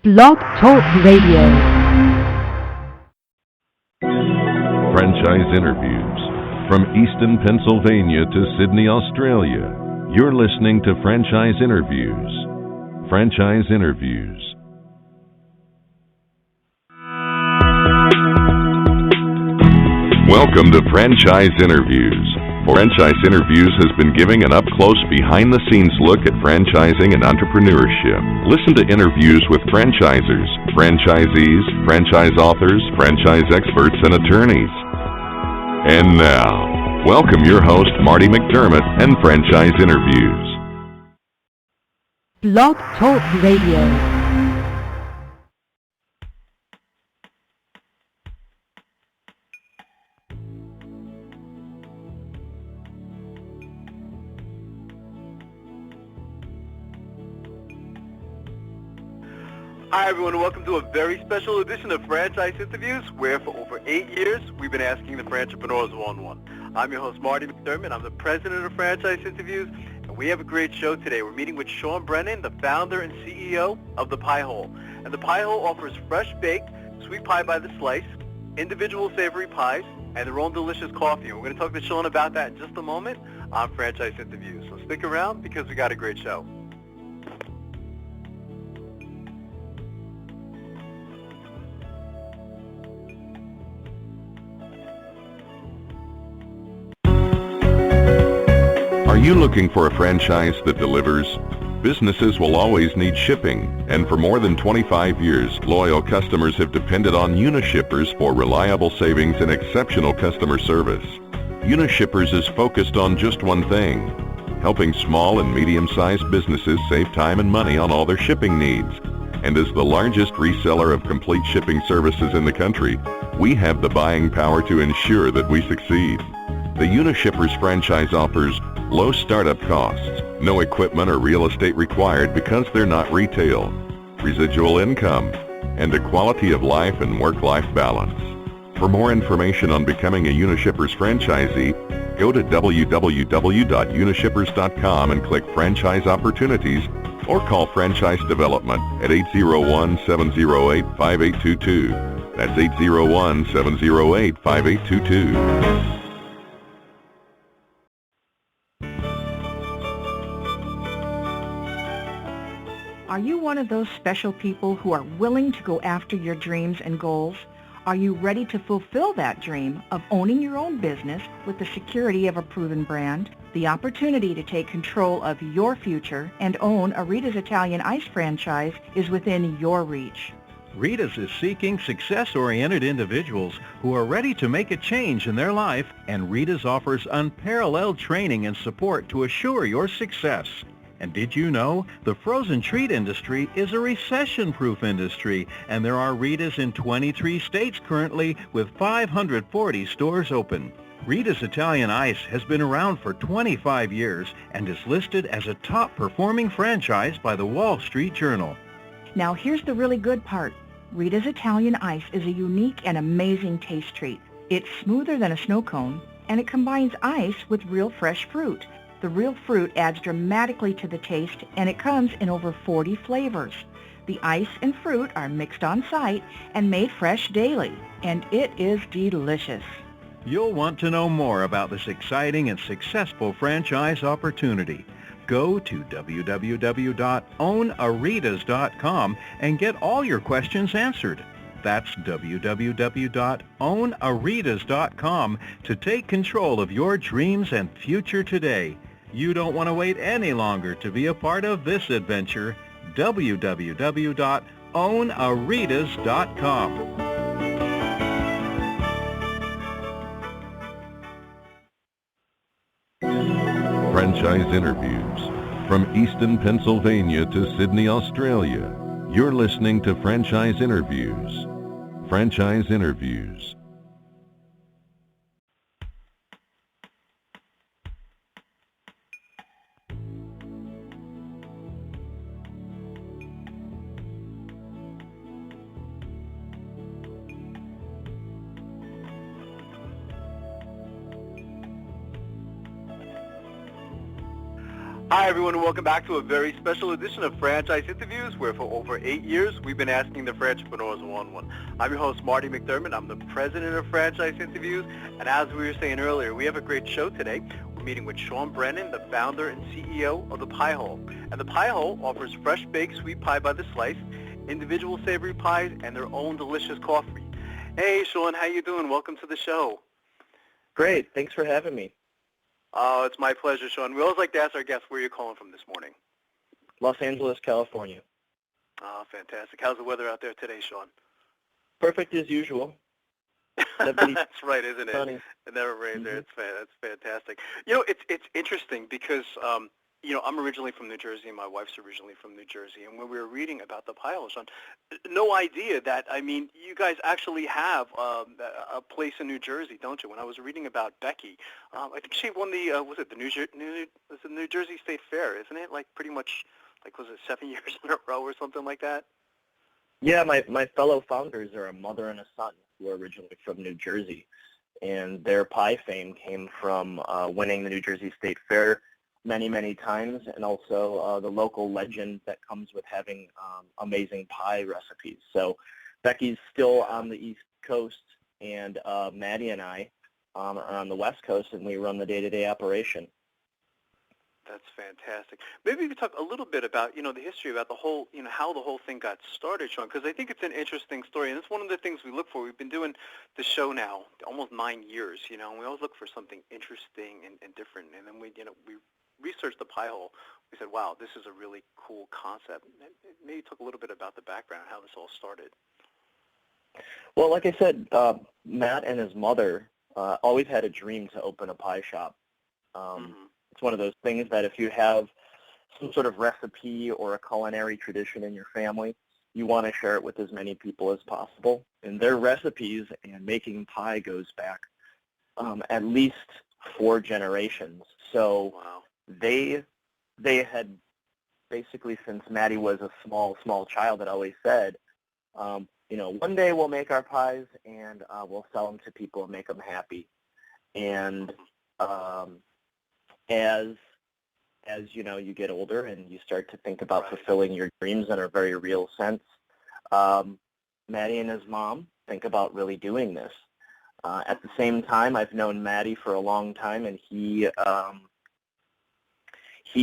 Blog Talk Radio. Franchise interviews. From Easton, Pennsylvania to Sydney, Australia, you're listening to Franchise Interviews. Franchise Interviews. Welcome to Franchise Interviews. Franchise Interviews has been giving an up-close, behind-the-scenes look at franchising and entrepreneurship. Listen to interviews with franchisers, franchisees, franchise authors, franchise experts, and attorneys. And now, welcome your host, Marty McDermott, and Franchise Interviews. Blog Talk Radio. Hi everyone, and welcome to a very special edition of Franchise Interviews, where for over 8 years we've been asking the Frantrepreneurs one-on-one. I'm your host, Marty McDermott. I'm the president of Franchise Interviews, and we have a great show today. We're meeting with Sean Brennan, the founder and CEO of The Pie Hole. And The Pie Hole offers fresh-baked, sweet pie by the slice, individual savory pies, and their own delicious coffee. And we're going to talk to Sean about that in just a moment on Franchise Interviews. So stick around because we got a great show. Are you looking for a franchise that delivers? Businesses will always need shipping, and for more than 25 years, loyal customers have depended on Unishippers for reliable savings and exceptional customer service. Unishippers is focused on just one thing: helping small and medium-sized businesses save time and money on all their shipping needs. And as the largest reseller of complete shipping services in the country, we have the buying power to ensure that we succeed. The Unishippers franchise offers low startup costs, no equipment or real estate required because they're not retail, residual income, and a quality of life and work-life balance. For more information on becoming a Unishippers franchisee, go to www.unishippers.com and click Franchise Opportunities, or call Franchise Development at 801-708-5822. That's 801-708-5822. Are you one of those special people who are willing to go after your dreams and goals? Are you ready to fulfill that dream of owning your own business with the security of a proven brand? The opportunity to take control of your future and own a Rita's Italian Ice franchise is within your reach. Rita's is seeking success-oriented individuals who are ready to make a change in their life, and Rita's offers unparalleled training and support to assure your success. And did you know the frozen treat industry is a recession-proof industry, and there are Rita's in 23 states currently with 540 stores open. Rita's Italian Ice has been around for 25 years and is listed as a top-performing franchise by the Wall Street Journal. Now here's the really good part. Rita's Italian Ice is a unique and amazing taste treat. It's smoother than a snow cone, and it combines ice with real fresh fruit. The real fruit adds dramatically to the taste, and it comes in over 40 flavors. The ice and fruit are mixed on site and made fresh daily, and it is delicious. You'll want to know more about this exciting and successful franchise opportunity. Go to www.ownaritas.com and get all your questions answered. That's www.ownaritas.com to take control of your dreams and future today. You don't want to wait any longer to be a part of this adventure. www.ownaritas.com. Franchise Interviews. From Easton, Pennsylvania to Sydney, Australia, you're listening to Franchise Interviews. Franchise Interviews. Hi, everyone, and welcome back to a very special edition of Franchise Interviews, where for over 8 years, we've been asking the Franchipreneurs one-on-one. I'm your host, Marty McDermott. I'm the president of Franchise Interviews, and as we were saying earlier, we have a great show today. We're meeting with Sean Brennan, the founder and CEO of The Pie Hole. And The Pie Hole offers fresh-baked sweet pie by the slice, individual savory pies, and their own delicious coffee. Hey, Sean, how you doing? Welcome to the show. Great. Thanks for having me. Oh, it's my pleasure, Sean. We always like to ask our guests where you're calling from this morning. Los Angeles, California. Oh, fantastic. How's the weather out there today, Sean? Perfect as usual. That's right, isn't it? Sunny. It never rains there. Mm-hmm. That's fantastic. You know, it's interesting because, I'm originally from New Jersey and my wife's originally from New Jersey. And when we were reading about the Pie Hole, Sean, no idea that, you guys actually have a place in New Jersey, don't you? When I was reading about Becky, I think she won the New Jersey State Fair, isn't it? Like pretty much, was it 7 years in a row or something like that? Yeah, my fellow founders are a mother and a son who are originally from New Jersey. And their pie fame came from winning the New Jersey State Fair many, many times, and also the local legend that comes with having amazing pie recipes. So Becky's still on the East Coast, and Maddie and I are on the West Coast, and we run the day-to-day operation. That's fantastic. Maybe we could talk a little bit about, the history about the whole, how the whole thing got started, Sean, because I think it's an interesting story, and it's one of the things we look for. We've been doing the show now almost 9 years, and we always look for something interesting and different, and then we researched the Pie Hole. We said, wow, this is a really cool concept. Maybe talk a little bit about the background, how this all started. Well, like I said, Matt and his mother always had a dream to open a pie shop. It's one of those things that if you have some sort of recipe or a culinary tradition in your family, you want to share it with as many people as possible. And their recipes and making pie goes back at least 4 generations. So wow. They had basically, since Maddie was a small child, had always said, one day we'll make our pies and we'll sell them to people and make them happy. And as you get older and you start to think about fulfilling your dreams in a very real sense, Maddie and his mom think about really doing this. At the same time, I've known Maddie for a long time, and he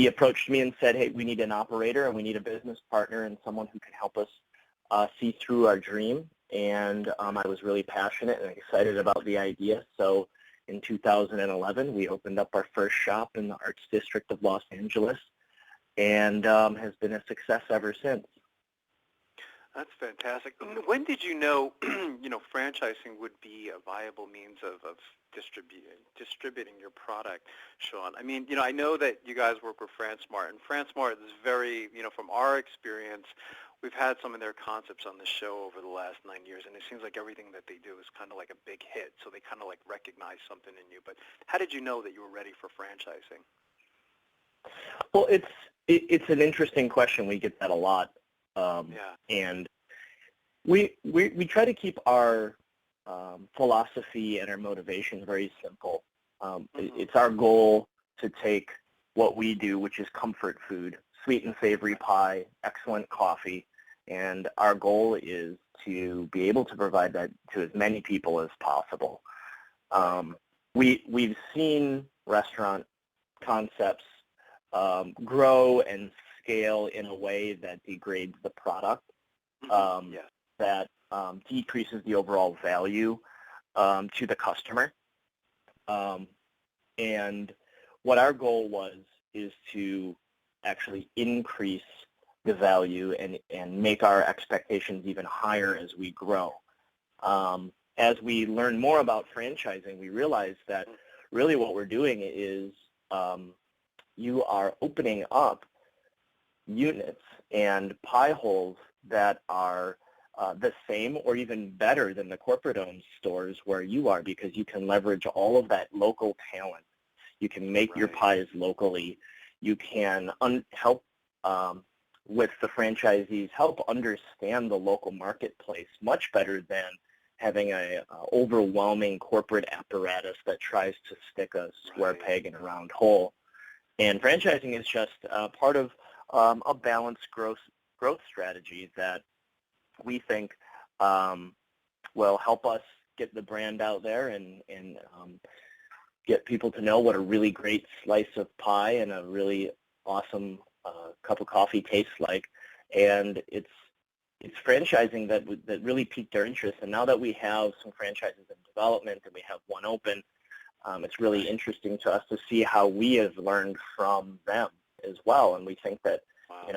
approached me and said, hey, we need an operator and we need a business partner and someone who can help us see through our dream. And I was really passionate and excited about the idea. So in 2011, we opened up our first shop in the Arts District of Los Angeles, and has been a success ever since. That's fantastic. When did you know, franchising would be a viable means of distributing your product, Sean? I know that you guys work with FranSmart, and FranSmart is very, from our experience, we've had some of their concepts on the show over the last 9 years, and it seems like everything that they do is kind of like a big hit, so they kind of like recognize something in you. But how did you know that you were ready for franchising? Well, it's an interesting question. We get that a lot. And we try to keep our philosophy and our motivation very simple. It's our goal to take what we do, which is comfort food, sweet and savory pie, excellent coffee, and our goal is to be able to provide that to as many people as possible. We've seen restaurant concepts grow and scale in a way that degrades the product, that decreases the overall value to the customer. And what our goal is to actually increase the value and make our expectations even higher as we grow. As we learn more about franchising, we realize that really what we're doing is you are opening up units and pie holes that are the same or even better than the corporate-owned stores where you are, because you can leverage all of that local talent. You can make your pies locally. You can help with the franchisees, help understand the local marketplace much better than having a overwhelming corporate apparatus that tries to stick a square peg in a round hole. And franchising is just part of a balanced growth strategy that we think will help us get the brand out there and get people to know what a really great slice of pie and a really awesome cup of coffee tastes like. And it's franchising that really piqued our interest. And now that we have some franchises in development and we have one open, it's really interesting to us to see how we have learned from them as well. And we think that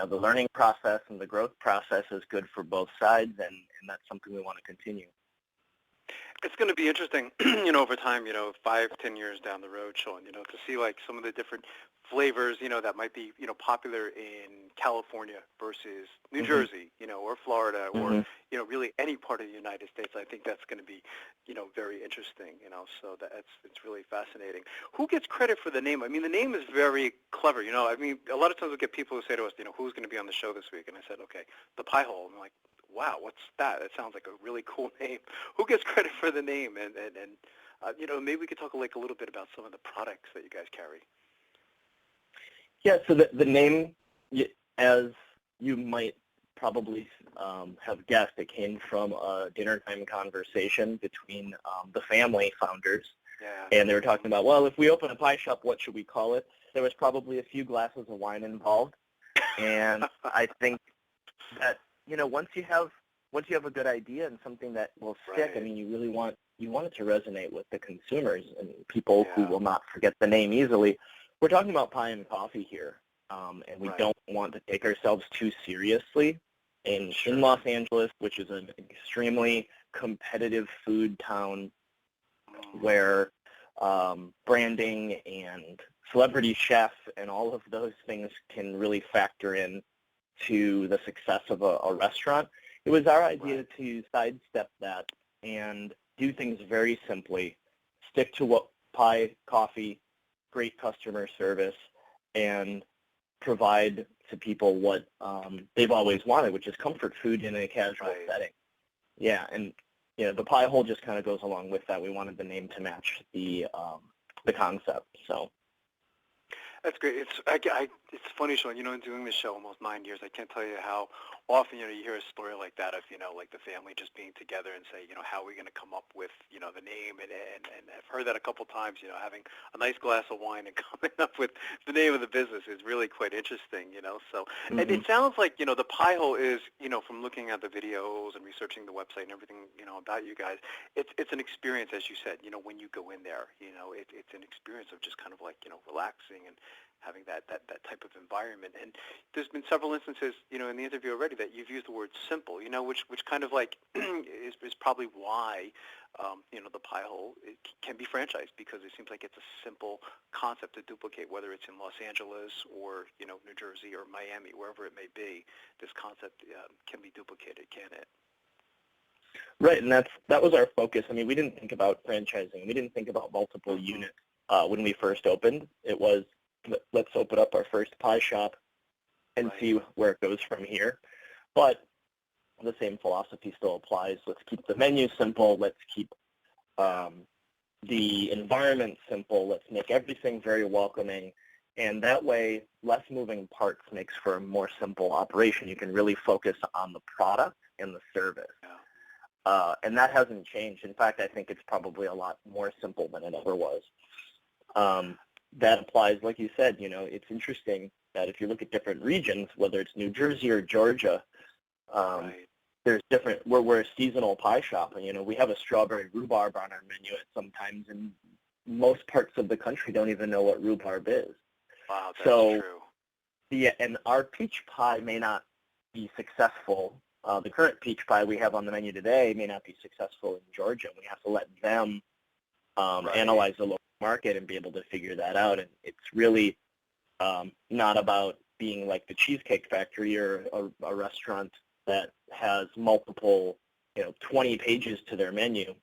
the learning process and the growth process is good for both sides, and that's something we want to continue. It's going to be interesting, over time, 5-10 years down the road, Sean, to see like some of the different flavors, that might be, popular in California versus New Jersey, or Florida, or, really any part of the United States. I think that's going to be, very interesting, so it's really fascinating. Who gets credit for the name? I mean, the name is very clever, I mean, a lot of times we get people who say to us, who's going to be on the show this week? And I said, okay, the Pie Hole. And I'm like, wow, what's that? That sounds like a really cool name. Who gets credit for the name? And maybe we could talk like a little bit about some of the products that you guys carry. Yeah, so the name, as you might probably have guessed, it came from a dinner time conversation between the family founders. Yeah. And they were talking about, well, if we open a pie shop, what should we call it? There was probably a few glasses of wine involved. And I think that, once you have a good idea and something that will stick, I mean, you really want it to resonate with the consumers and people who will not forget the name easily. We're talking about pie and coffee here, and we don't want to take ourselves too seriously. In Los Angeles, which is an extremely competitive food town where branding and celebrity chef and all of those things can really factor in to the success of a restaurant, it was our idea to sidestep that and do things very simply, stick to what pie, coffee, great customer service, and provide to people what they've always wanted, which is comfort food in a casual setting. Yeah, and the Pie Hole just kind of goes along with that. We wanted the name to match the concept. So that's great. It's funny, Sean. In doing this show almost 9 years, I can't tell you how often you hear a story like that of like the family just being together and say how are we going to come up with the name, and I've heard that a couple times. Having a nice glass of wine and coming up with the name of the business is really quite interesting. So and it sounds like the Pie Hole is from looking at the videos and researching the website and everything about you guys, it's an experience, as you said. When you go in there, it's an experience of just kind of like relaxing and having that type of environment. And there's been several instances, in the interview already that you've used the word simple, which kind of like is probably why, the Pie Hole can be franchised, because it seems like it's a simple concept to duplicate, whether it's in Los Angeles or, New Jersey or Miami, wherever it may be. This concept can be duplicated, can it? Right, and that was our focus. I mean, we didn't think about franchising. We didn't think about multiple units when we first opened. It was, let's open up our first pie shop and see where it goes from here. But the same philosophy still applies. Let's keep the menu simple. Let's keep the environment simple. Let's make everything very welcoming. And that way, less moving parts makes for a more simple operation. You can really focus on the product and the service. And that hasn't changed. In fact, I think it's probably a lot more simple than it ever was. That applies, like you said, it's interesting that if you look at different regions, whether it's New Jersey or Georgia, there's different, we're a seasonal pie shop, and, we have a strawberry rhubarb on our menu at sometimes, and most parts of the country don't even know what rhubarb is. Wow, that's true. Yeah, and our peach pie may not be successful. The current peach pie we have on the menu today may not be successful in Georgia. We have to let them analyze the local market and be able to figure that out. And it's really not about being like the Cheesecake Factory or a restaurant that has multiple, 20 pages to their menu.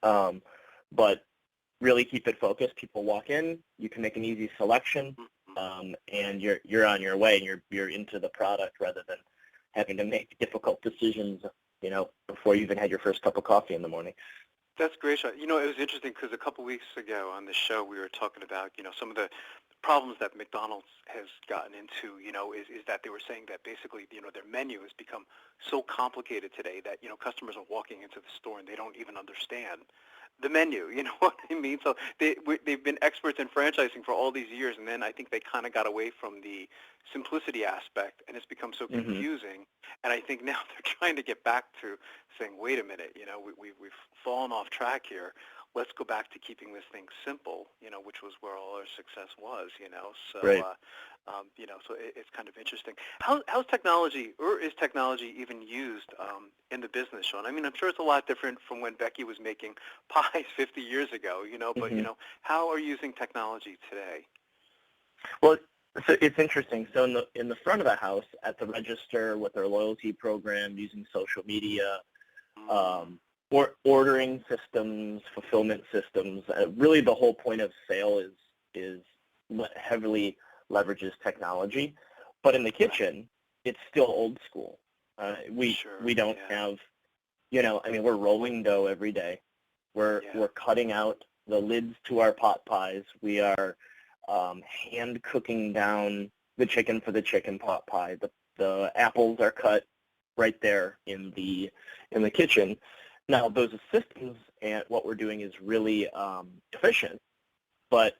But really keep it focused. People walk in, you can make an easy selection, and you're on your way, and you're into the product rather than having to make difficult decisions, before you even had your first cup of coffee in the morning. That's great, Sean. It was interesting because a couple weeks ago on the show we were talking about, some of the problems that McDonald's has gotten into, is that they were saying that basically, their menu has become so complicated today that, customers are walking into the store and they don't even understand the menu. You know what I mean? So they've been experts in franchising for all these years, and then I think they kind of got away from the simplicity aspect, and it's become so confusing. And I think now they're trying to get back to saying, wait a minute, we've fallen off track here. Let's go back to keeping this thing simple, which was where all our success was, So, Right. So it's kind of interesting. How's technology, or is technology even used in the business, Sean? I mean, I'm sure it's a lot different from when Becky was making pies 50 years ago, but, how are you using technology today? Well, so it's interesting. So in the front of the house, at the register with our loyalty program, using social media, or ordering systems, fulfillment systems, really the whole point of sale is heavily leverages technology. But in the kitchen, it's still old school. We don't have, we're rolling dough every day. We're cutting out the lids to our pot pies. We are hand cooking down the chicken for the chicken pot pie. The apples are cut right there in the kitchen. Now, those systems and what we're doing is really efficient, but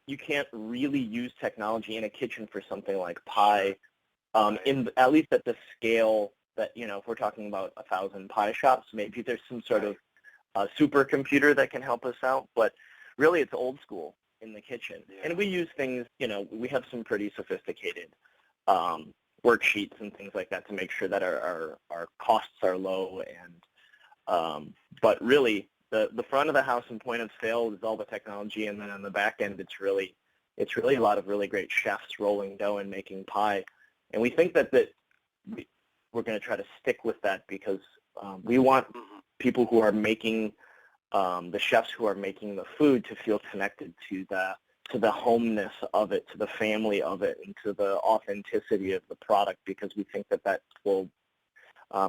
you can't really use technology in a kitchen for something like pie, at least at the scale that, if we're talking about 1,000 pie shops, maybe there's some sort of supercomputer that can help us out, but really it's old school in the kitchen. And we use things, we have some pretty sophisticated worksheets and things like that to make sure that our costs are low. And but really the front of the house and point of sale is all the technology, and then on the back end it's really a lot of really great chefs rolling dough and making pie. And we think that we're going to try to stick with that because we want people who are making the chefs who are making the food to feel connected to the homeness of it, to the family of it, and to the authenticity of the product, because we think that will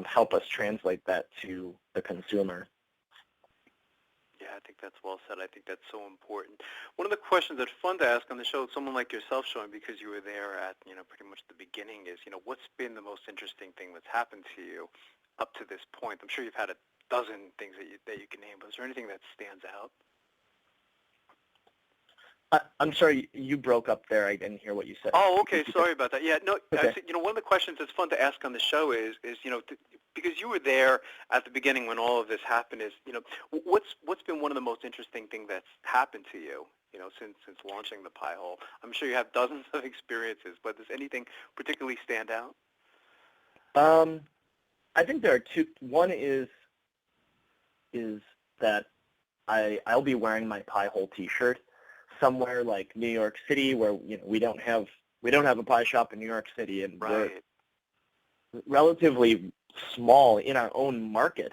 help us translate that to the consumer. Yeah, I think that's well said. I think that's so important. One of the questions that's fun to ask on the show, someone like yourself, Sean, because you were there at, pretty much the beginning, is, what's been the most interesting thing that's happened to you up to this point? I'm sure you've had a dozen things that you can name, but is there anything that stands out? I'm sorry, you broke up there. I didn't hear what you said. Oh, okay. Sorry about that. Yeah, no. Okay. I said, one of the questions that's fun to ask on the show is because you were there at the beginning when all of this happened, is what's been one of the most interesting things that's happened to you, since launching the Pie Hole? I'm sure you have dozens of experiences, but does anything particularly stand out? I think there are two. One is that I'll be wearing my Pie Hole T-shirt somewhere like New York City, where we don't have a pie shop in New York City, and we're relatively small in our own market,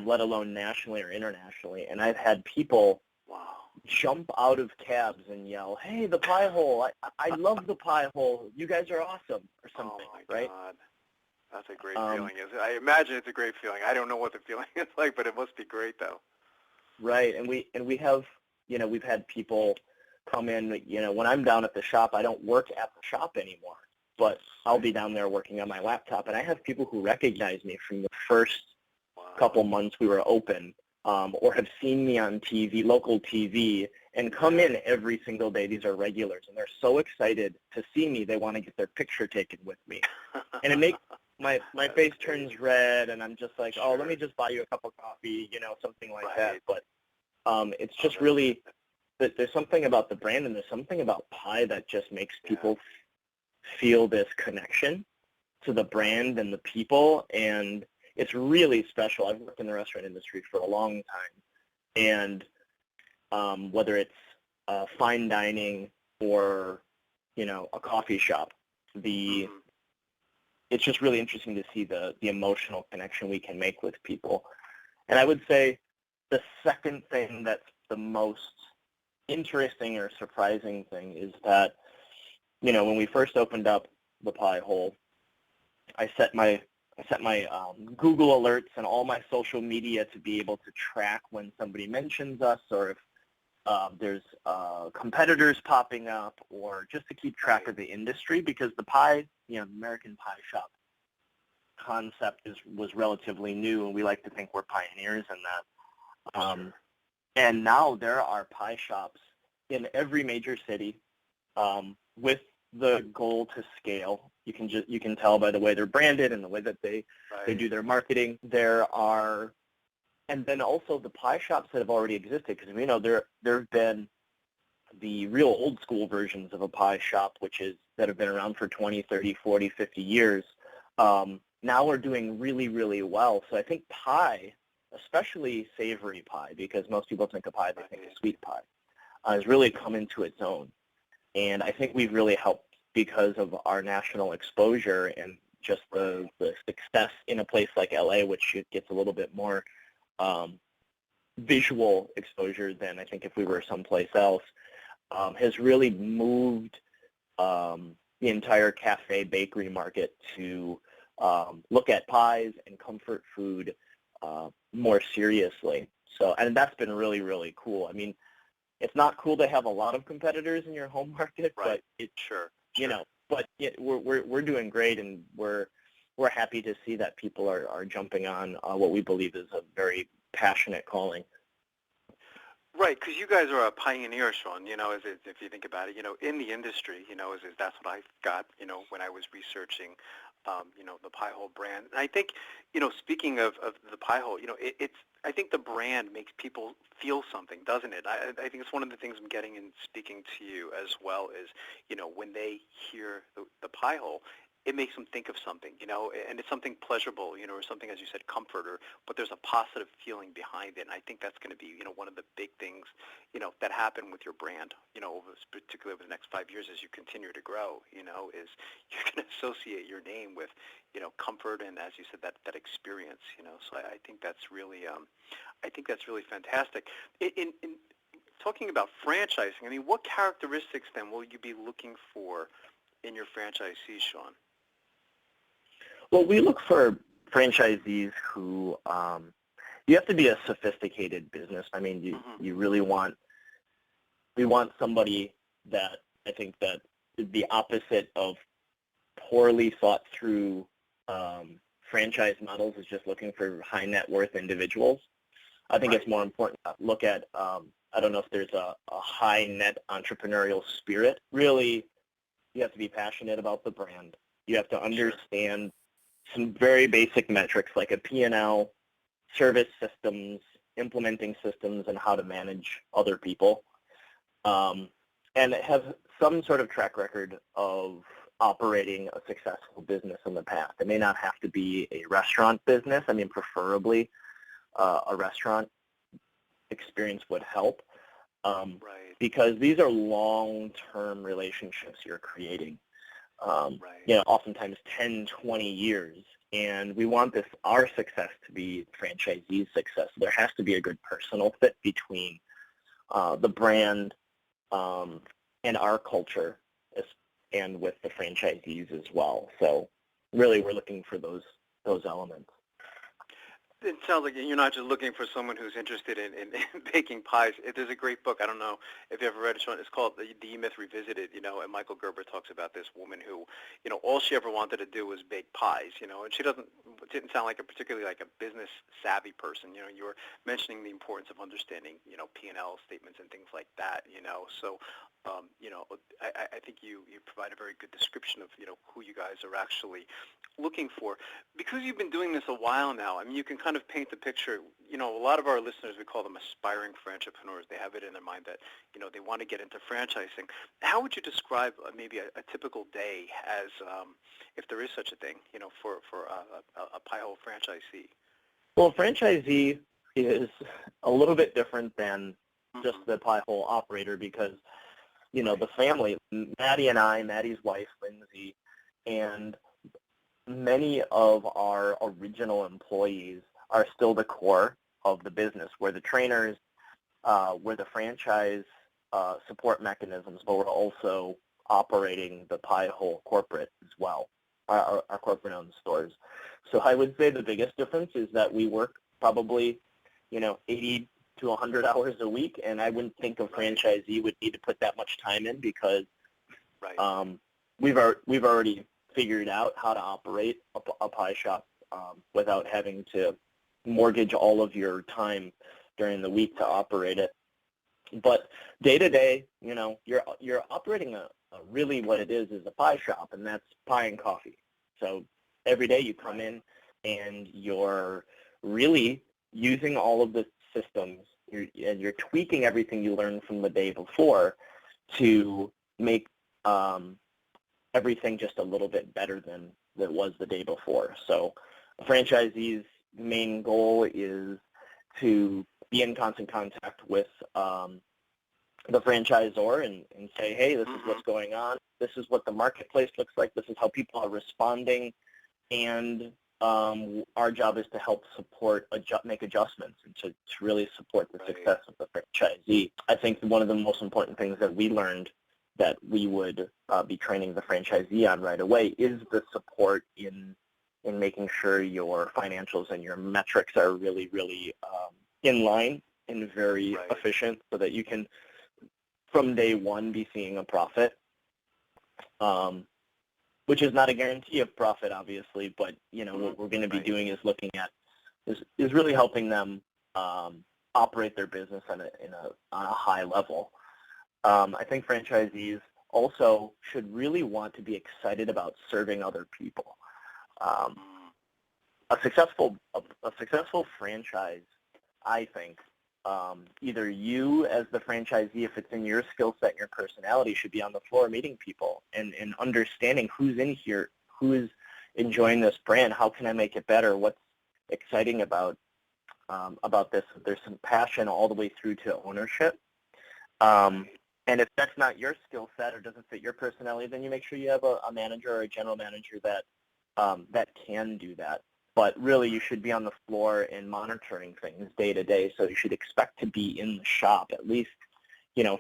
let alone nationally or internationally. And I've had people jump out of cabs and yell, "Hey, the Pie Hole! I love the Pie Hole! You guys are awesome!" or something, Oh my right? God. That's a great feeling. I imagine it's a great feeling. I don't know what the feeling is like, but it must be great, though. Right, and we have, we've had people come in, when I'm down at the shop, I don't work at the shop anymore, but I'll be down there working on my laptop, and I have people who recognize me from the first couple months we were open, or have seen me on TV, local TV, and come in every single day. These are regulars, and they're so excited to see me, they want to get their picture taken with me. And it makes my face turns red, and I'm just like, oh, let me just buy you a cup of coffee, something like that. But it's just really, there's something about the brand, and there's something about pie that just makes people feel this connection to the brand and the people, and it's really special. I've worked in the restaurant industry for a long time, and whether it's fine dining or, a coffee shop, it's just really interesting to see the emotional connection we can make with people. And I would say the second thing that's the most interesting or surprising thing is that, when we first opened up the Pie Hole, I set my Google alerts and all my social media to be able to track when somebody mentions us, or there's competitors popping up, or just to keep track of the industry, because the pie, the American pie shop concept was relatively new, and we like to think we're pioneers in that. And now there are pie shops in every major city, with the goal to scale. You can tell by the way they're branded and the way that they do their marketing. And then also the pie shops that have already existed, because we know there have been the real old school versions of a pie shop, that have been around for 20, 30, 40, 50 years. Now we're doing really, really well. So I think pie, especially savory pie, because most people think of pie, they think of sweet pie, has really come into its own. And I think we've really helped because of our national exposure and just the success in a place like LA, which gets a little bit more visual exposure than I think if we were someplace else, has really moved the entire cafe bakery market to look at pies and comfort food more seriously. So, and that's been really, really cool. I mean, it's not cool to have a lot of competitors in your home market, but we're doing great, and we're happy to see that people are jumping on what we believe is a very passionate calling. Right, because you guys are a pioneer, Sean, if you think about it, in the industry, that's what I got, when I was researching, the Pie Hole brand. And I think, speaking of the Pie Hole, I think the brand makes people feel something, doesn't it? I think it's one of the things I'm getting in speaking to you as well is, when they hear the Pie Hole, it makes them think of something, and it's something pleasurable, or something, as you said, comfort, but there's a positive feeling behind it. And I think that's going to be, one of the big things, that happen with your brand, particularly over the next 5 years as you continue to grow, is you're going to associate your name with, comfort and, as you said, that experience, So I think that's really, fantastic. In talking about franchising, I mean, what characteristics then will you be looking for in your franchisees, Sean? Well, we look for franchisees who, you have to be a sophisticated business. I mean, you really we want somebody that I think that is the opposite of poorly thought through franchise models, is just looking for high net worth individuals. I think it's more important to look at, I don't know if there's a high net entrepreneurial spirit. Really, you have to be passionate about the brand. You have to understand some very basic metrics like a P&L, service systems, implementing systems, and how to manage other people. And have some sort of track record of operating a successful business in the past. It may not have to be a restaurant business. I mean, preferably a restaurant experience would help. Because these are long-term relationships you're creating. Oftentimes 10, 20 years, and we want our success to be franchisees' success. There has to be a good personal fit between the brand and our culture, and with the franchisees as well. So really, we're looking for those elements. It sounds like you're not just looking for someone who's interested in baking pies. There's a great book. I don't know if you ever read it, Sean. It's called The E-Myth Revisited, and Michael Gerber talks about this woman who, all she ever wanted to do was bake pies, and she didn't sound like a business savvy person. You were mentioning the importance of understanding, P&L statements and things like that, So, I think you provide a very good description of, who you guys are actually looking for. Because you've been doing this a while now, I mean, you can kind of paint the picture. A lot of our listeners, we call them aspiring entrepreneurs. They have it in their mind that, they want to get into franchising. How would you describe maybe a typical day as, if there is such a thing, for a Pie Hole franchisee? Well, a franchisee is a little bit different than just the Pie Hole operator, because, the family, Maddie's wife, Lindsay, and many of our original employees are still the core of the business. We're the trainers, we're the franchise support mechanisms, but we're also operating the Pie Hole corporate as well, our corporate-owned stores. So I would say the biggest difference is that we work probably, 80 to to 100 hours a week, and I wouldn't think a franchisee would need to put that much time in because we've already figured out how to operate a pie shop without having to mortgage all of your time during the week to operate it. But day to day, you're operating a really what it is a pie shop, and that's pie and coffee. So every day you come in and you're really using all of the systems, and you're tweaking everything you learned from the day before to make everything just a little bit better than it was the day before. So a franchisee's main goal is to be in constant contact with the franchisor and say, hey, this is what's going on. This is what the marketplace looks like. This is how people are responding. And our job is to help support, make adjustments, and to really support the success of the franchisee. I think one of the most important things that we learned that we would be training the franchisee on right away is the support in making sure your financials and your metrics are really, really in line and very efficient, so that you can, from day one, be seeing a profit, which is not a guarantee of profit, obviously, but what we're going to be doing is looking at is really helping them operate their business on a high level. I think franchisees also should really want to be excited about serving other people. A successful franchise, I think, either you as the franchisee, if it's in your skill set and your personality, should be on the floor meeting people and understanding who's in here, who is enjoying this brand, how can I make it better, what's exciting about this. There's some passion all the way through to ownership. And if that's not your skill set or doesn't fit your personality, then you make sure you have a manager or a general manager that can do that. But really, you should be on the floor and monitoring things day to day. So you should expect to be in the shop at least,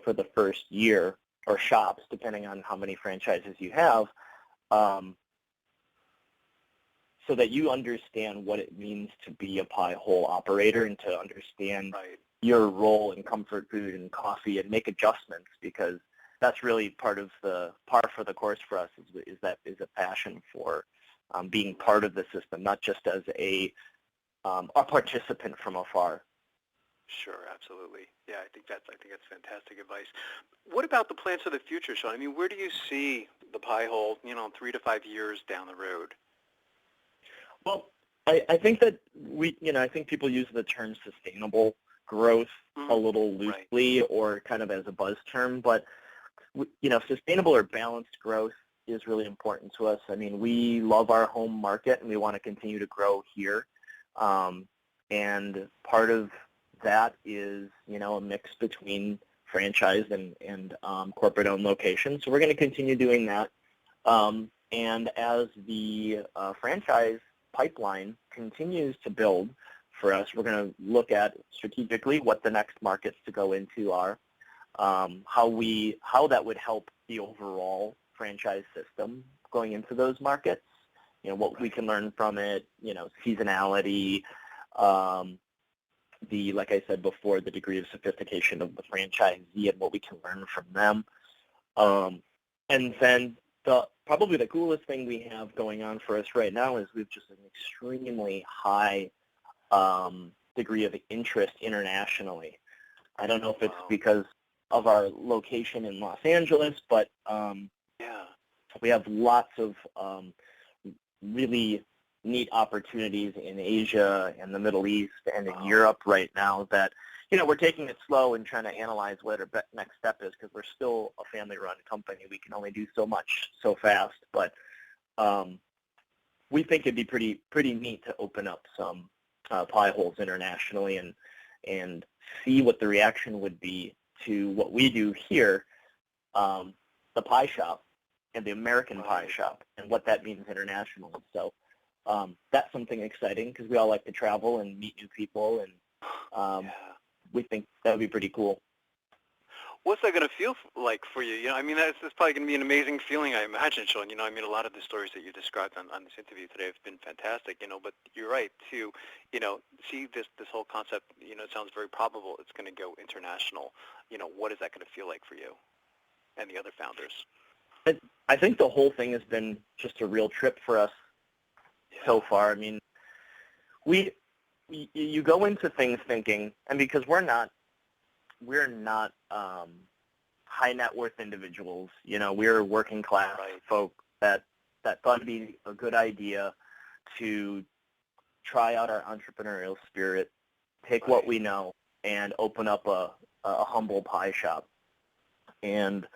for the first year, or shops, depending on how many franchises you have, so that you understand what it means to be a pie hole operator and to understand your role in comfort food and coffee and make adjustments, because that's really part of the par for the course for us is a passion for being part of the system, not just as a participant from afar. Sure, absolutely. Yeah, I think that's fantastic advice. What about the plans for the future, Sean? I mean, where do you see the pie hole, 3 to 5 years down the road? Well, I think that I think people use the term sustainable growth a little loosely or kind of as a buzz term, but sustainable or balanced growth is really important to us. I mean, we love our home market and we want to continue to grow here. And part of that is, a mix between franchise and corporate-owned locations. So we're going to continue doing that. And as the franchise pipeline continues to build for us, we're going to look at strategically what the next markets to go into are, how that would help the overall franchise system going into those markets, what we can learn from it, seasonality, like I said before, the degree of sophistication of the franchisee and what we can learn from them. And then probably the coolest thing we have going on for us right now is we've just an extremely high degree of interest internationally. I don't know if it's because of our location in Los Angeles, but we have lots of really neat opportunities in Asia and the Middle East and in Europe right now that, we're taking it slow and trying to analyze what our next step is, because we're still a family-run company. We can only do so much so fast, but we think it'd be pretty neat to open up some pie holes internationally and see what the reaction would be to what we do here, the pie shop and the American pie shop, and what that means internationally. So that's something exciting, because we all like to travel and meet new people, and we think that would be pretty cool. What's that going to feel like for you? You know, I mean, that's probably going to be an amazing feeling, I imagine, Sean. You know, I mean, a lot of the stories that you described on this interview today have been fantastic, you know, but you're right, too. You know, see this whole concept, you know, it sounds very probable it's going to go international. You know, what is that going to feel like for you and the other founders? I think the whole thing has been just a real trip for us so far. I mean, you go into things thinking, and because we're not high net worth individuals, you know, we're working class folk that thought it'd be a good idea to try out our entrepreneurial spirit, take what we know, and open up a humble pie shop. And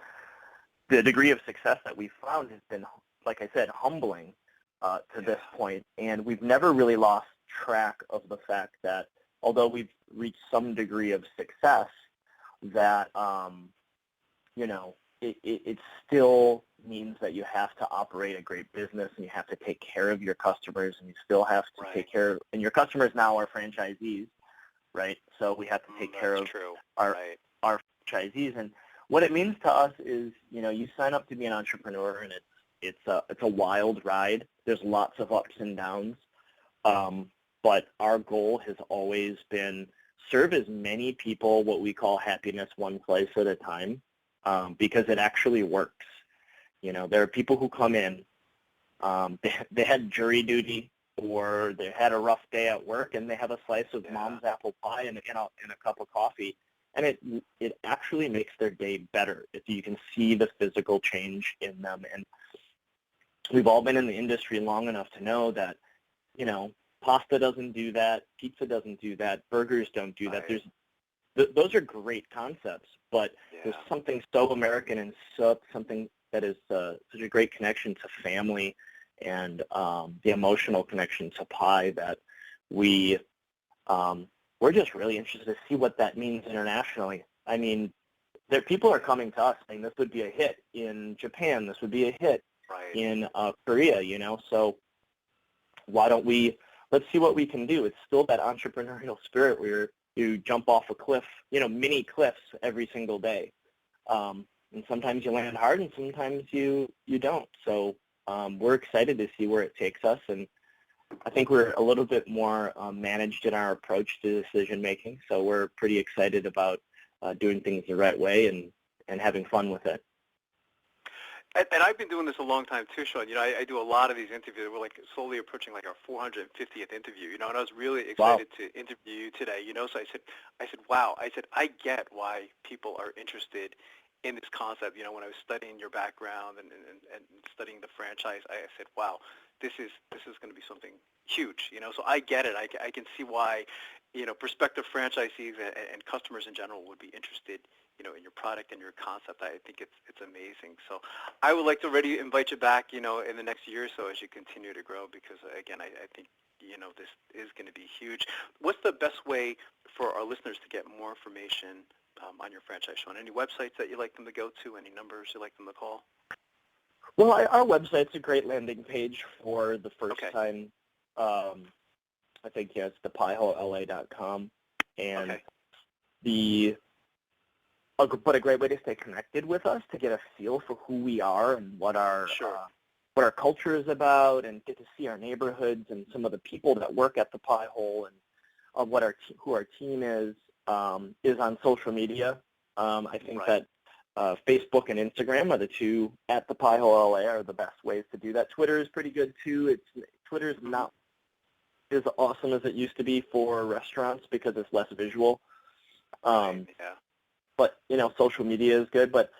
the degree of success that we've found has been, like I said, humbling to this point. And we've never really lost track of the fact that although we've reached some degree of success, that, you know, it still means that you have to operate a great business and you have to take care of your customers, and you still have to take care of, and your customers now are franchisees, right? So we have to take care of our franchisees. And what it means to us is, you know, you sign up to be an entrepreneur, and it's a wild ride. There's lots of ups and downs, but our goal has always been serve as many people what we call happiness one slice at a time, because it actually works. You know, there are people who come in, they had jury duty, or they had a rough day at work, and they have a slice of mom's apple pie and a cup of coffee. And it actually makes their day better if you can see the physical change in them. And we've all been in the industry long enough to know that, you know, pasta doesn't do that, pizza doesn't do that, burgers don't do that. Those are great concepts, but there's something so American and something that is such a great connection to family and the emotional connection to pie that we're just really interested to see what that means internationally. I mean, people are coming to us saying this would be a hit in Japan, this would be a hit in Korea, you know, so why don't let's see what we can do. It's still that entrepreneurial spirit where you jump off a cliff, you know, mini cliffs every single day. And sometimes you land hard and sometimes you don't. So we're excited to see where it takes us, and I think we're a little bit more managed in our approach to decision making. So we're pretty excited about doing things the right way and having fun with it. And I've been doing this a long time too, Sean. You know, I do a lot of these interviews. We're like slowly approaching like our 450th interview. You know, and I was really excited to interview you today. You know, so I said, wow. I said, I get why people are interested in this concept. You know, when I was studying your background and studying the franchise, I said, wow, this is going to be something huge. You know, so I get it. I can see why, you know, prospective franchisees and customers in general would be interested, you know, in your product and your concept. I think it's amazing. So I would like to already invite you back, you know, in the next year or so as you continue to grow, because again, I think, you know, this is going to be huge. What's the best way for our listeners to get more information on your franchise, Sean? Any websites that you'd like them to go to? Any numbers you'd like them to call? Well, our website's a great landing page for the first time. I think, it's thepieholella.com. And but a great way to stay connected with us, to get a feel for who we are and what our culture is about, and get to see our neighborhoods and some of the people that work at the Pie Hole, and who our team is on social media. I think that Facebook and Instagram are the two, at the Pie Hole LA, are the best ways to do that. Twitter is pretty good too. Twitter's not as awesome as it used to be for restaurants because it's less visual. But, you know, social media is good. But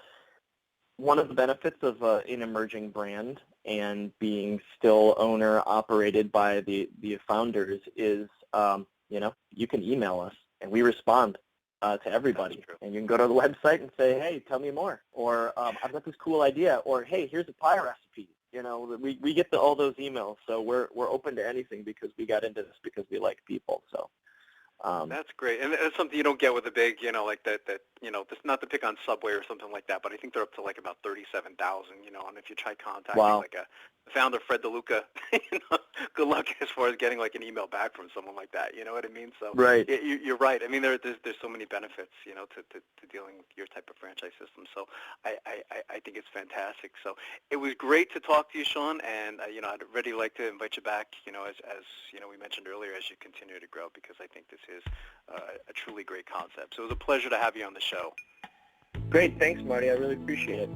one of the benefits of an emerging brand and being still owner-operated by the founders is, you know, you can email us, and we respond to everybody. And you can go to the website and say, hey, tell me more. Or I've got this cool idea. Or, hey, here's a pie recipe. You know, we get all those emails. So we're open to anything, because we got into this because we like people. So That's great, and it's something you don't get with the big, like that. Just not to pick on Subway or something like that, but I think they're up to like about 37,000. And if you try contacting Wow. like a founder, Fred DeLuca, good luck as far as getting like an email back from someone like that. You know what I mean? So Right. you're right. I mean, there's so many benefits, to dealing with your type of franchise system. So I think it's fantastic. So it was great to talk to you, Sean, and I'd really like to invite you back. As we mentioned earlier, as you continue to grow, because I think this is a truly great concept. So it was a pleasure to have you on the show. Great. Thanks, Marty. I really appreciate it.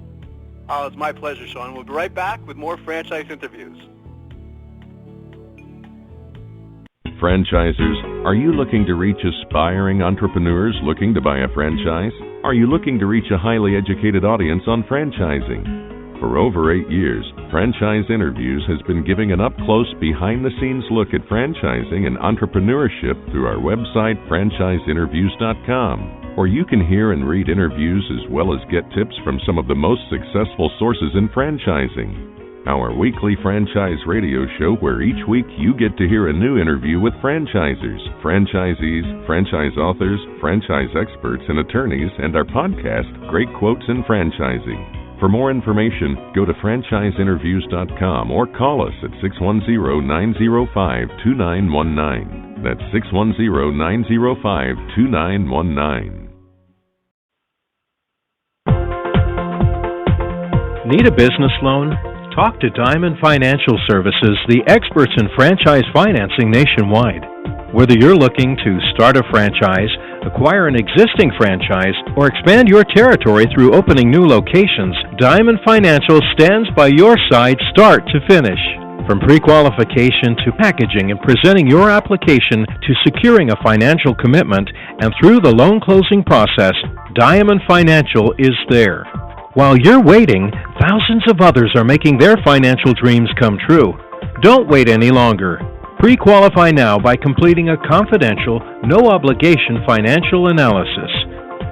Oh, it's my pleasure, Sean. We'll be right back with more franchise interviews. Franchisers, are you looking to reach aspiring entrepreneurs looking to buy a franchise? Are you looking to reach a highly educated audience on franchising? For over 8 years, Franchise Interviews has been giving an up-close, behind-the-scenes look at franchising and entrepreneurship through our website, franchiseinterviews.com. Or you can hear and read interviews as well as get tips from some of the most successful sources in franchising. Our weekly franchise radio show, where each week you get to hear a new interview with franchisers, franchisees, franchise authors, franchise experts and attorneys, and our podcast, Great Quotes in Franchising. For more information, go to franchiseinterviews.com or call us at 610-905-2919. That's 610-905-2919. Need a business loan? Talk to Diamond Financial Services, the experts in franchise financing nationwide. Whether you're looking to start a franchise, acquire an existing franchise, or expand your territory through opening new locations, Diamond Financial stands by your side start to finish. From pre-qualification to packaging and presenting your application to securing a financial commitment and through the loan closing process, Diamond Financial is there. While you're waiting, thousands of others are making their financial dreams come true. Don't wait any longer. Pre-qualify now by completing a confidential, no-obligation financial analysis.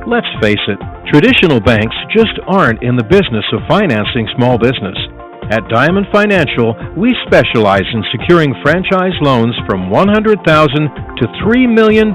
Let's face it, traditional banks just aren't in the business of financing small business. At Diamond Financial, we specialize in securing franchise loans from $100,000 to $3 million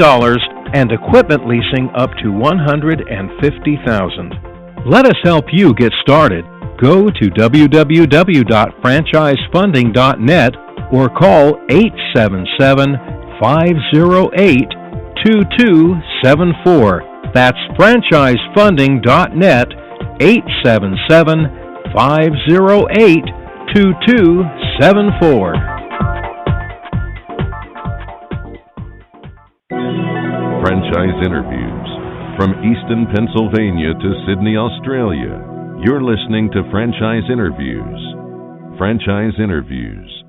and equipment leasing up to $150,000. Let us help you get started. Go to www.franchisefunding.net or call 877-508-2274. That's franchisefunding.net, 877-508-2274. Franchise Interviews. From Easton, Pennsylvania to Sydney, Australia, you're listening to Franchise Interviews. Franchise Interviews.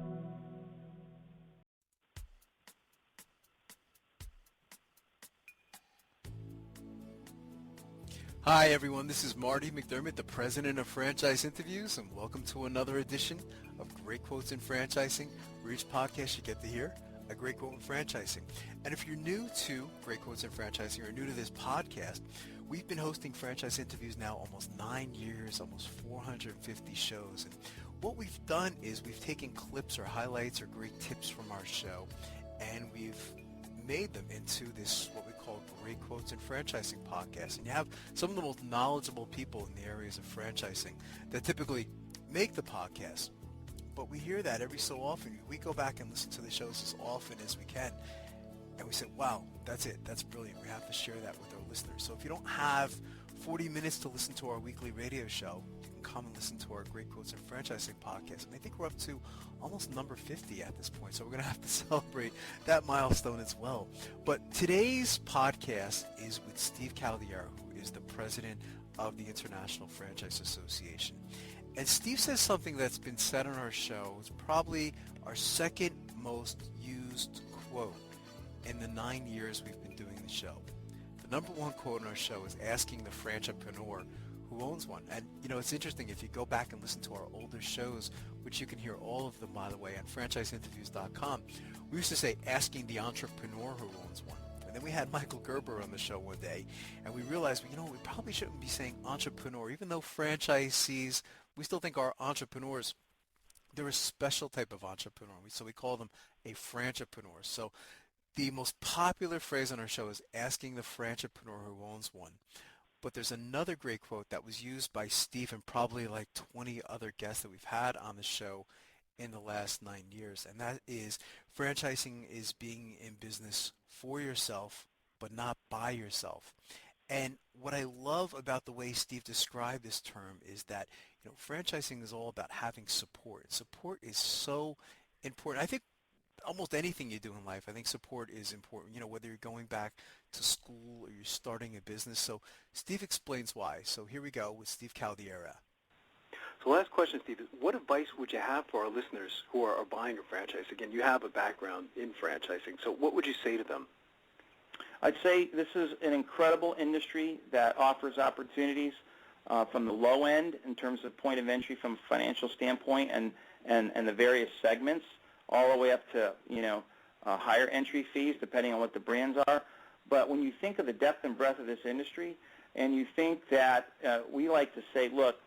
Hi everyone, this is Marty McDermott, the president of Franchise Interviews, and welcome to another edition of Great Quotes in Franchising, where each podcast you get to hear a great quote in franchising. And if you're new to Great Quotes in Franchising or new to this podcast, we've been hosting Franchise Interviews now almost 9 years, almost 450 shows. And what we've done is we've taken clips or highlights or great tips from our show, and we've made them into this, what we call Great Quotes in Franchising podcast. And you have some of the most knowledgeable people in the areas of franchising that typically make the podcast. But we hear that every so often. We go back and listen to the shows as often as we can. And we say, wow, that's it. That's brilliant. We have to share that with our listeners. So if you don't have 40 minutes to listen to our weekly radio show, you can come and listen to our Great Quotes in Franchising podcast. And I think we're up to almost number 50 at this point. So we're going to have to celebrate that milestone as well. But today's podcast is with Steve Caldiero, who is the president of the International Franchise Association. And Steve says something that's been said on our show. It's probably our second most used quote in the 9 years we've been doing the show. The number one quote on our show is asking the franchipreneur who owns one. And, it's interesting. If you go back and listen to our older shows, which you can hear all of them, by the way, on franchiseinterviews.com, we used to say asking the entrepreneur who owns one. And then we had Michael Gerber on the show one day, and we realized, we probably shouldn't be saying entrepreneur. Even though franchisees, we still think our entrepreneurs, they're a special type of entrepreneur. So we call them a franchipreneur. So The most popular phrase on our show is asking the franchipreneur who owns one. But there's another great quote that was used by Steve and probably like 20 other guests that we've had on the show in the last 9 years. And that is, franchising is being in business for yourself, but not by yourself. And what I love about the way Steve described this term is that, franchising is all about having support. Support is so important. I think almost anything you do in life, I think support is important, whether you're going back to school or you're starting a business. So Steve explains why. So here we go with Steve Caldiera. So last question, Steve, is what advice would you have for our listeners who are buying a franchise? Again, you have a background in franchising, so what would you say to them? I'd say this is an incredible industry that offers opportunities from the low end in terms of point of entry from a financial standpoint and the various segments, all the way up to, higher entry fees depending on what the brands are. But when you think of the depth and breadth of this industry, and you think that we like to say, look,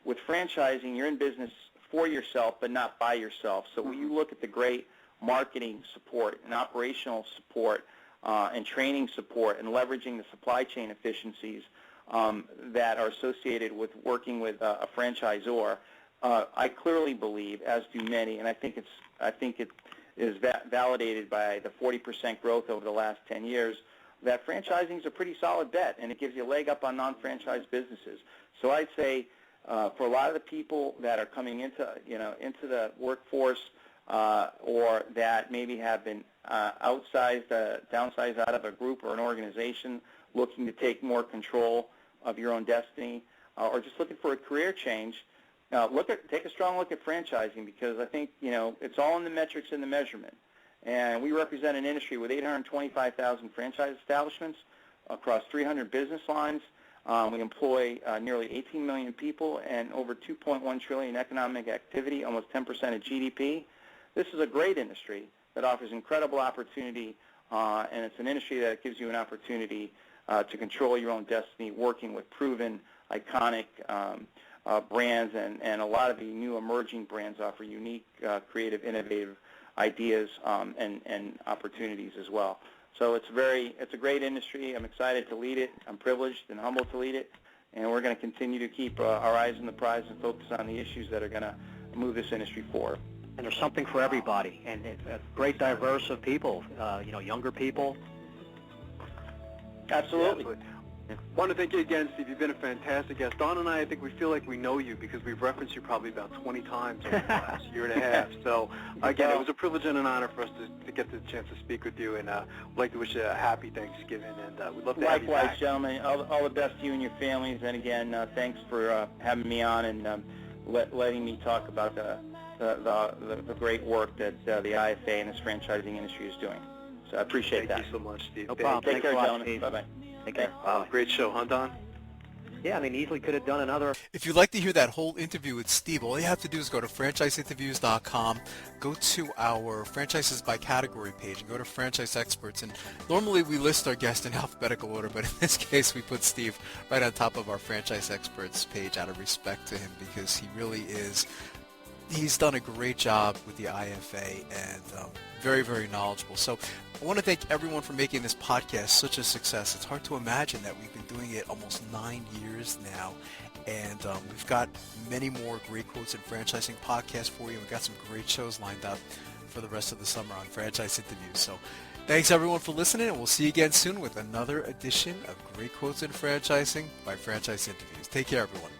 with franchising, you're in business for yourself but not by yourself. So when you look at the great marketing support and operational support and training support and leveraging the supply chain efficiencies that are associated with working with a franchisor, I clearly believe, as do many, and I think it is validated by the 40% growth over the last 10 years, that franchising is a pretty solid bet, and it gives you a leg up on non-franchise businesses. So I'd say for a lot of the people that are coming into the workforce or that maybe have been downsized out of a group or an organization, looking to take more control of your own destiny, or just looking for a career change, take a strong look at franchising, because I think it's all in the metrics and the measurement. And we represent an industry with 825,000 franchise establishments across 300 business lines. We employ nearly 18 million people and over 2.1 trillion economic activity, almost 10% of GDP. This is a great industry that offers incredible opportunity, and it's an industry that gives you an opportunity to control your own destiny, working with proven, iconic brands, and a lot of the new emerging brands offer unique, creative, innovative ideas and opportunities as well. So it's a great industry. I'm excited to lead it. I'm privileged and humbled to lead it, and we're going to continue to keep our eyes on the prize and focus on the issues that are going to move this industry forward. And there's something for everybody, and it's a great diverse of people, younger people. Absolutely. I want to thank you again, Steve. You've been a fantastic guest. Don and I think we feel like we know you because we've referenced you probably about 20 times over the last year and a half. So, again, it was a privilege and an honor for us to get the chance to speak with you, and we'd like to wish you a happy Thanksgiving, and we'd love to have you back. Likewise, gentlemen. All the best to you and your families, and again, thanks for having me on and letting me talk about the great work that the IFA and this franchising industry is doing. So I appreciate that. Thank you so much, Steve. No problem. Take care, Thanks a lot, gentlemen. Steve. Bye-bye. Take care. Great show, huh, Don? Yeah, easily could have done another. If you'd like to hear that whole interview with Steve, all you have to do is go to franchiseinterviews.com, go to our franchises by category page, and go to franchise experts. And normally we list our guests in alphabetical order, but in this case we put Steve right on top of our franchise experts page out of respect to him, because he really is. He's done a great job with the IFA and very, very knowledgeable. So I want to thank everyone for making this podcast such a success. It's hard to imagine that we've been doing it almost 9 years now. And we've got many more great quotes and franchising podcasts for you. We've got some great shows lined up for the rest of the summer on Franchise Interviews. So thanks everyone for listening, and we'll see you again soon with another edition of Great Quotes in Franchising by Franchise Interviews. Take care, everyone.